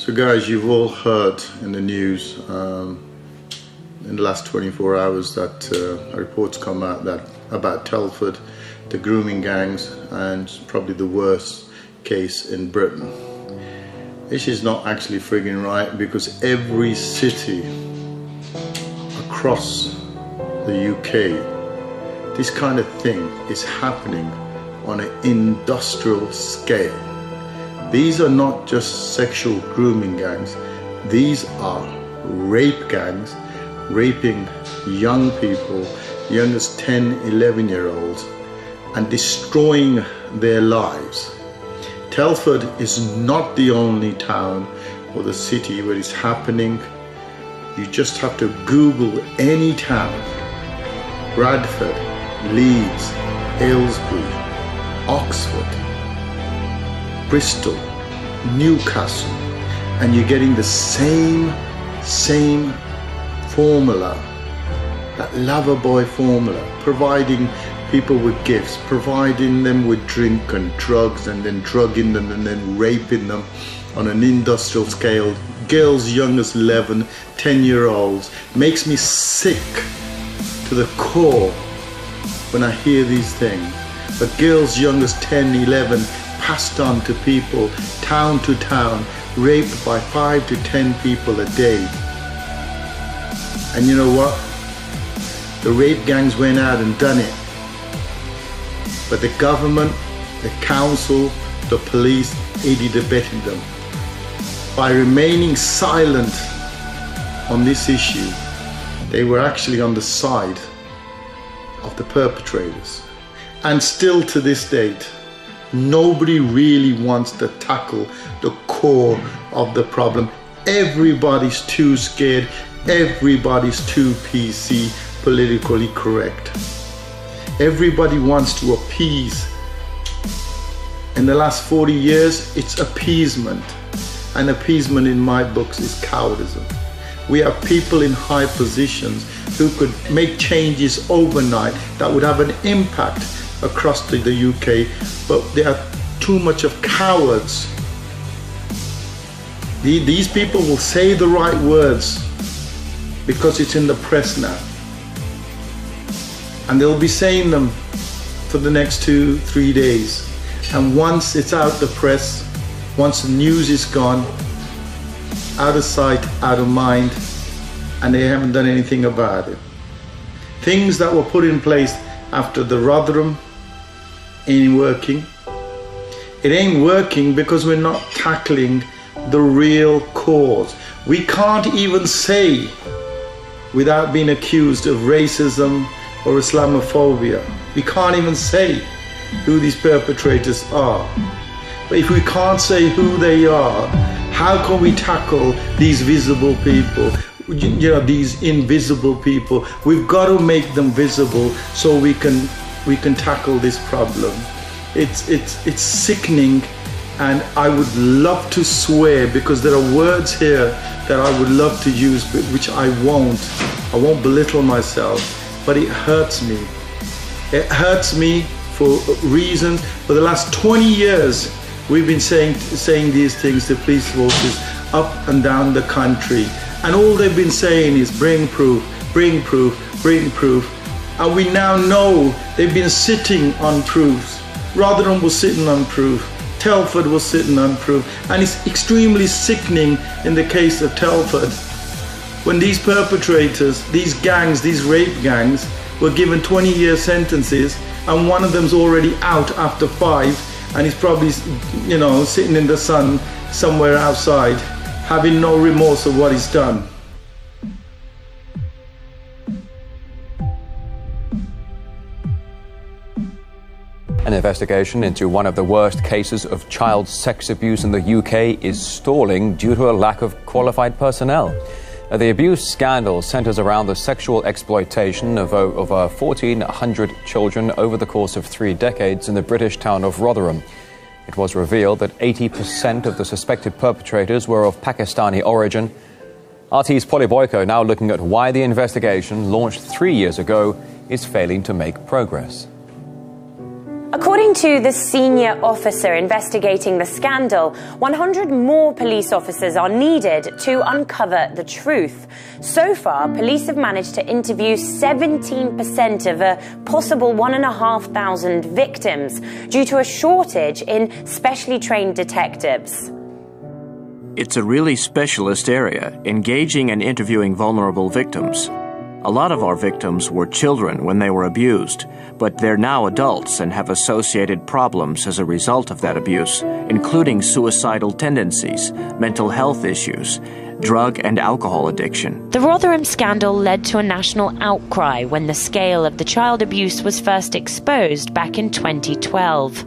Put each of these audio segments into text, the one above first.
So guys, you've all heard in the news in the last 24 hours that reports come out that about Telford, the grooming gangs, and probably the worst case in Britain. This is not actually frigging right, because every city across the UK, this kind of thing is happening on an industrial scale. These are not just sexual grooming gangs, these are rape gangs, raping young people, young as 10, 11-year-olds, and destroying their lives. Telford is not the only town or the city where it's happening. You just have to Google any town: Bradford, Leeds, Aylesbury, Oxford, Bristol, Newcastle, and you're getting the same formula, that lover boy formula, providing people with gifts, providing them with drink and drugs, and then drugging them and then raping them on an industrial scale. Girls young as 11, 10-year-olds. Makes me sick to the core when I hear these things. But girls young as 10, 11, passed on to people, town to town, raped by 5 to 10 people a day. And you know what? The rape gangs went out and done it. But the government, the council, the police aided and abetted them. By remaining silent on this issue, they were actually on the side of the perpetrators. And still to this date, nobody really wants to tackle the core of the problem. Everybody's too scared. Everybody's too PC, politically correct. Everybody wants to appease. In the last 40 years, it's appeasement. And appeasement in my books is cowardice. We have people in high positions who could make changes overnight that would have an impact across the UK, but they are too much of cowards. These people will say the right words because it's in the press now, and they'll be saying them for the next 2-3 days, and once it's out the press, once the news is gone, out of sight, out of mind, and they haven't done anything about it. Things that were put in place after the Rotherham ain't working. It ain't working because we're not tackling the real cause. We can't even say, without being accused of racism or Islamophobia, we can't even say who these perpetrators are. But if we can't say who they are, how can we tackle these visible people? You know, these invisible people. We've got to make them visible so we can tackle this problem. It's sickening, and I would love to swear, because there are words here that I would love to use, but which I won't. I won't belittle myself, but it hurts me. It hurts me for reasons. For the last 20 years, we've been saying these things to police forces up and down the country, and all they've been saying is bring proof, bring proof, bring proof. And we now know they've been sitting on proofs. Rotherham was sitting on proof. Telford was sitting on proof. And it's extremely sickening in the case of Telford, when these perpetrators, these gangs, these rape gangs, were given 20-year sentences, and one of them's already out after 5, and he's probably, you know, sitting in the sun somewhere outside, having no remorse of what he's done. An investigation into one of the worst cases of child sex abuse in the UK is stalling due to a lack of qualified personnel. The abuse scandal centres around the sexual exploitation of over 1,400 children over the course of 3 decades in the British town of Rotherham. It was revealed that 80% of the suspected perpetrators were of Pakistani origin. RT's Polly Boyko now looking at why the investigation, launched 3 years ago, is failing to make progress. According to the senior officer investigating the scandal, 100 more police officers are needed to uncover the truth. So far, police have managed to interview 17% of a possible 1,500 victims due to a shortage in specially trained detectives. It's a really specialist area, engaging and interviewing vulnerable victims. A lot of our victims were children when they were abused, but they're now adults and have associated problems as a result of that abuse, including suicidal tendencies, mental health issues, drug and alcohol addiction. The Rotherham scandal led to a national outcry when the scale of the child abuse was first exposed back in 2012.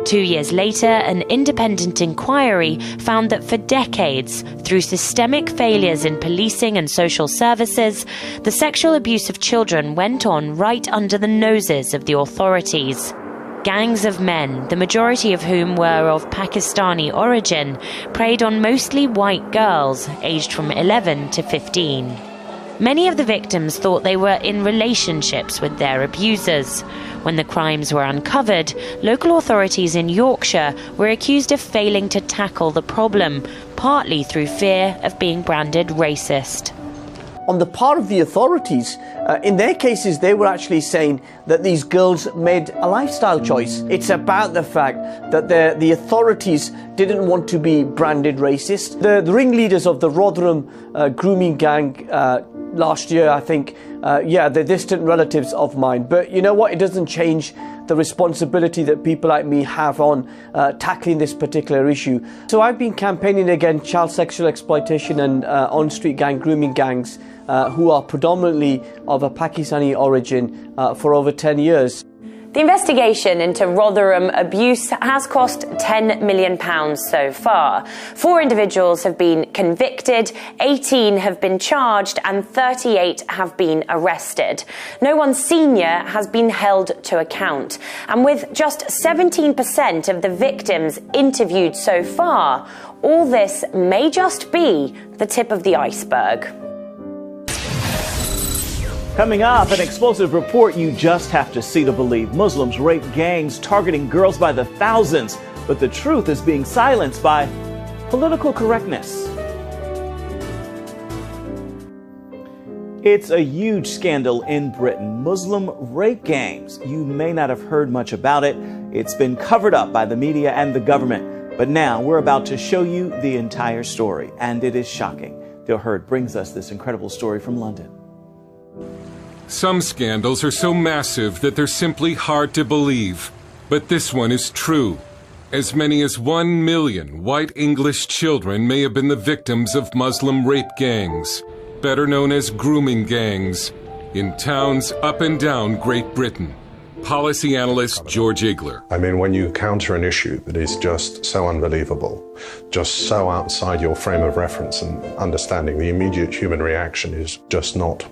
2 years later, an independent inquiry found that for decades, through systemic failures in policing and social services, the sexual abuse of children went on right under the noses of the authorities. Gangs of men, the majority of whom were of Pakistani origin, preyed on mostly white girls aged from 11 to 15. Many of the victims thought they were in relationships with their abusers. When the crimes were uncovered, local authorities in Yorkshire were accused of failing to tackle the problem, partly through fear of being branded racist. On the part of the authorities, in their cases, they were actually saying that these girls made a lifestyle choice. It's about the fact that the authorities didn't want to be branded racist. The ringleaders of the Rotherham grooming gang last year, I think, they're distant relatives of mine. But you know what? It doesn't change the responsibility that people like me have on tackling this particular issue. So I've been campaigning against child sexual exploitation and on-street gang grooming gangs who are predominantly of a Pakistani origin for over 10 years. The investigation into Rotherham abuse has cost £10 million so far. 4 individuals have been convicted, 18 have been charged, and 38 have been arrested. No one senior has been held to account. And with just 17% of the victims interviewed so far, all this may just be the tip of the iceberg. Coming up, an explosive report you just have to see to believe. Muslims rape gangs targeting girls by the thousands, but the truth is being silenced by political correctness. It's a huge scandal in Britain. Muslim rape gangs. You may not have heard much about it. It's been covered up by the media and the government. But now we're about to show you the entire story, and it is shocking. Dil Hurd brings us this incredible story from London. Some scandals are so massive that they're simply hard to believe. But this one is true. As many as 1 million white English children may have been the victims of Muslim rape gangs, better known as grooming gangs, in towns up and down Great Britain. Policy analyst George Igler. I mean, when you counter an issue that is just so unbelievable, just so outside your frame of reference and understanding, the immediate human reaction is just not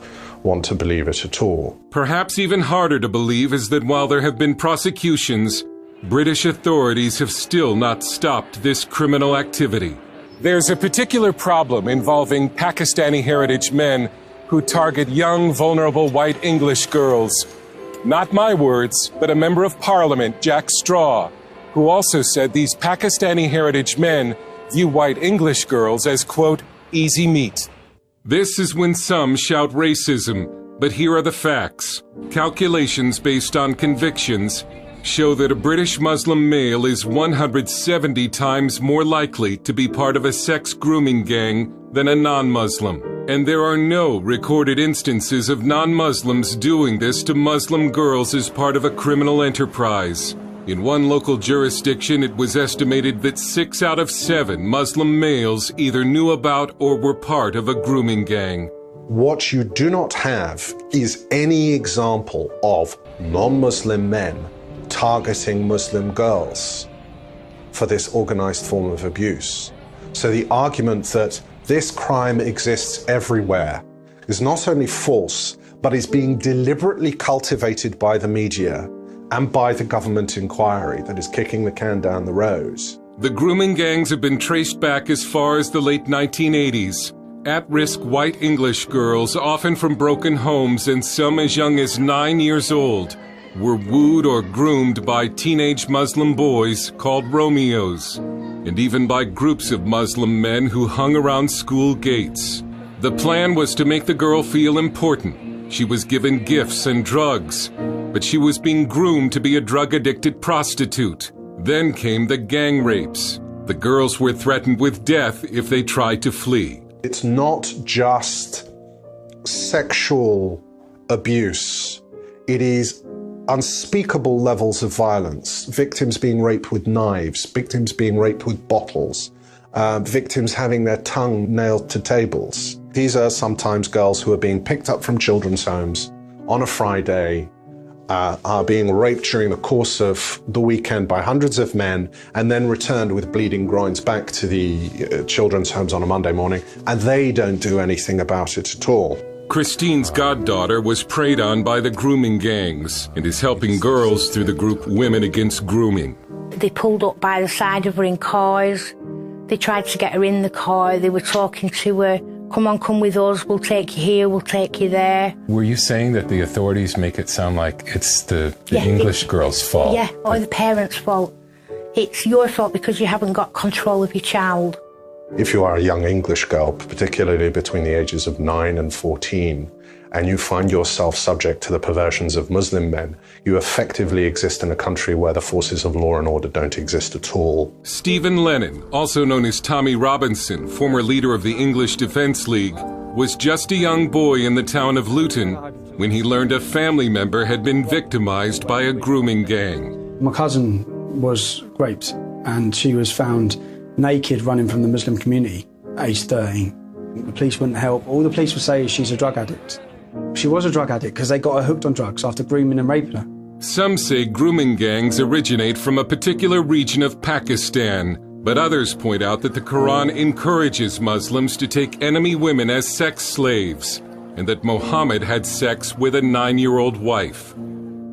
want to believe it at all. Perhaps even harder to believe is that while there have been prosecutions, British authorities have still not stopped this criminal activity. There's a particular problem involving Pakistani heritage men who target young, vulnerable white English girls. Not my words, but a member of Parliament, Jack Straw, who also said these Pakistani heritage men view white English girls as, quote, easy meat. This is when some shout racism, but here are the facts. Calculations based on convictions show that a British Muslim male is 170 times more likely to be part of a sex grooming gang than a non-Muslim. And there are no recorded instances of non-Muslims doing this to Muslim girls as part of a criminal enterprise. In one local jurisdiction, it was estimated that 6 out of 7 Muslim males either knew about or were part of a grooming gang. What you do not have is any example of non-Muslim men targeting Muslim girls for this organized form of abuse. So the argument that this crime exists everywhere is not only false, but is being deliberately cultivated by the media and by the government inquiry that is kicking the can down the road. The grooming gangs have been traced back as far as the late 1980s. At-risk white English girls, often from broken homes and some as young as 9 years old, were wooed or groomed by teenage Muslim boys called Romeos, and even by groups of Muslim men who hung around school gates. The plan was to make the girl feel important. She was given gifts and drugs, but she was being groomed to be a drug-addicted prostitute. Then came the gang rapes. The girls were threatened with death if they tried to flee. It's not just sexual abuse. It is unspeakable levels of violence. Victims being raped with knives, victims being raped with bottles, victims having their tongue nailed to tables. These are sometimes girls who are being picked up from children's homes on a Friday, are being raped during the course of the weekend by hundreds of men, and then returned with bleeding groins back to the children's homes on a Monday morning, and they don't do anything about it at all. Christine's goddaughter was preyed on by the grooming gangs and is helping girls through the group Women Against Grooming. They pulled up by the side of her in cars. They tried to get her in the car. They were talking to her. Come on, come with us. We'll take you here. We'll take you there. Were you saying that the authorities make it sound like it's the English girl's fault? Yeah, or the parents' fault. It's your fault because you haven't got control of your child. If you are a young English girl, particularly between the ages of 9 and 14, and you find yourself subject to the perversions of Muslim men, you effectively exist in a country where the forces of law and order don't exist at all. Stephen Lennon, also known as Tommy Robinson, former leader of the English Defence League, was just a young boy in the town of Luton when he learned a family member had been victimized by a grooming gang. My cousin was raped and she was found naked running from the Muslim community, aged 13. The police wouldn't help. All the police would say is she's a drug addict. She was a drug addict because they got her hooked on drugs after grooming and raping her. Some say grooming gangs originate from a particular region of Pakistan, but others point out that the Quran encourages Muslims to take enemy women as sex slaves, and that Muhammad had sex with a 9-year-old wife.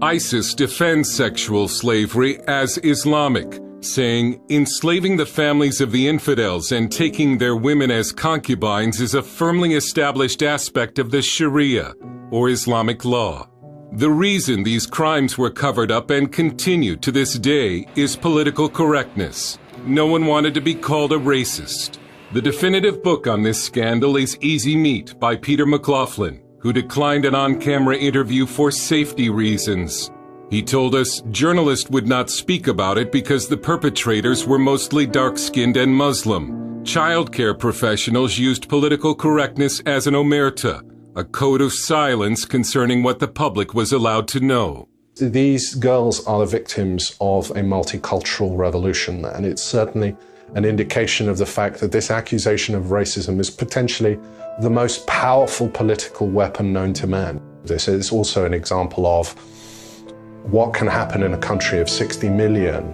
ISIS defends sexual slavery as Islamic, saying enslaving the families of the infidels and taking their women as concubines is a firmly established aspect of the Sharia, or Islamic law. The reason these crimes were covered up and continue to this day is political correctness. No one wanted to be called a racist. The definitive book on this scandal is Easy Meat by Peter McLaughlin, who declined an on-camera interview for safety reasons. He told us journalists would not speak about it because the perpetrators were mostly dark-skinned and Muslim. Childcare professionals used political correctness as an omerta, a code of silence concerning what the public was allowed to know. These girls are the victims of a multicultural revolution, and it's certainly an indication of the fact that this accusation of racism is potentially the most powerful political weapon known to man. This is also an example of what can happen in a country of 60 million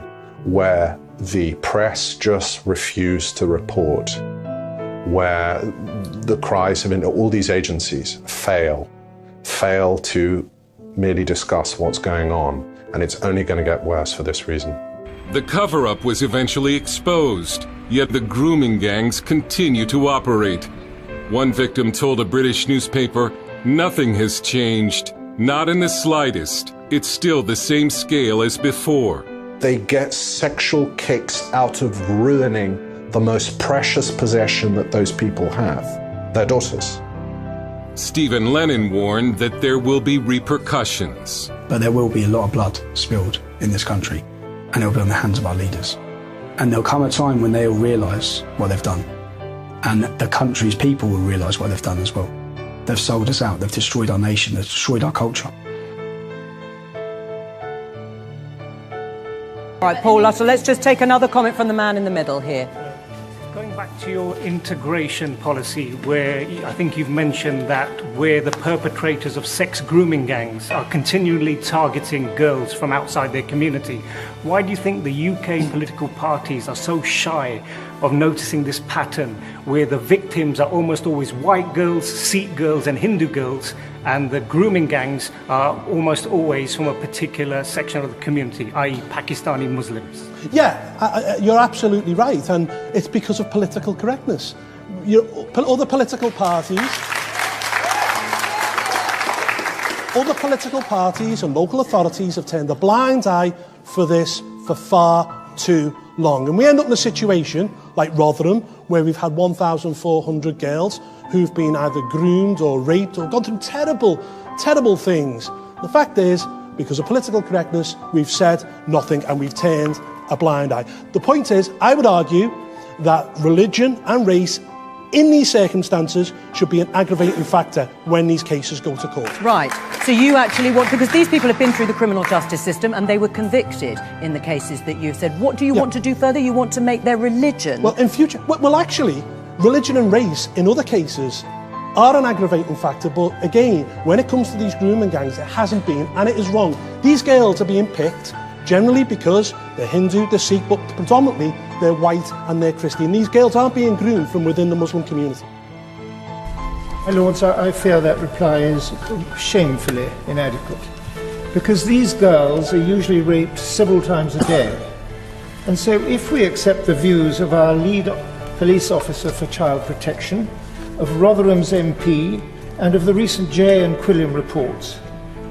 where the press just refuse to report, where the cries of all these agencies fail to merely discuss what's going on, and it's only going to get worse for this reason. The cover-up was eventually exposed, yet the grooming gangs continue to operate. One victim told a British newspaper, "Nothing has changed, not in the slightest. It's still the same scale as before." They get sexual kicks out of ruining the most precious possession that those people have, their daughters. Stephen Lennon warned that there will be repercussions. But there will be a lot of blood spilled in this country, and it'll be on the hands of our leaders. And there'll come a time when they'll realise what they've done, and the country's people will realise what they've done as well. They've sold us out, they've destroyed our nation, they've destroyed our culture. All right, Paul, so let's just take another comment from the man in the middle here. Going back to your integration policy, where I think you've mentioned that where the perpetrators of sex grooming gangs are continually targeting girls from outside their community, why do you think the UK political parties are so shy of noticing this pattern where the victims are almost always white girls, Sikh girls and Hindu girls, and the grooming gangs are almost always from a particular section of the community, i.e. Pakistani Muslims? Yeah, you're absolutely right, and it's because of political correctness. Other political parties Other political parties and local authorities have turned a blind eye for this for far too long. And we end up in a situation like Rotherham, where we've had 1,400 girls who've been either groomed or raped or gone through terrible, terrible things. The fact is, because of political correctness, we've said nothing and we've turned a blind eye. The point is, I would argue that religion and race in these circumstances should be an aggravating factor when these cases go to court. Right. So you actually want, because these people have been through the criminal justice system and they were convicted in the cases that you've said. What do you want to do further? You want to make their religion... Well, in future... Well, actually, religion and race in other cases are an aggravating factor, but again, when it comes to these grooming gangs, it hasn't been, and it is wrong. These girls are being picked generally because they're Hindu, they're Sikh, but predominantly they're white and they're Christian. These girls aren't being groomed from within the Muslim community. My Lords, I fear that reply is shamefully inadequate, because these girls are usually raped several times a day. And so if we accept the views of our lead police officer for child protection, of Rotherham's MP, and of the recent Jay and Quilliam reports,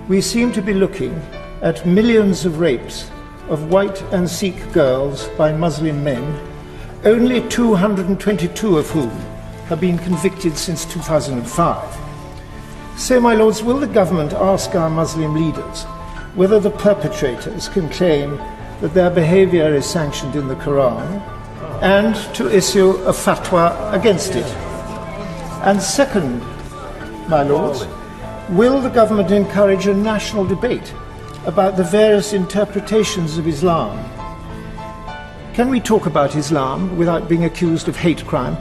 we seem to be looking at millions of rapes of white and Sikh girls by Muslim men, only 222 of whom have been convicted since 2005. So, my Lords, will the government ask our Muslim leaders whether the perpetrators can claim that their behaviour is sanctioned in the Quran, and to issue a fatwa against it? And second, my Lords, will the government encourage a national debate about the various interpretations of Islam? Can we talk about Islam without being accused of hate crime?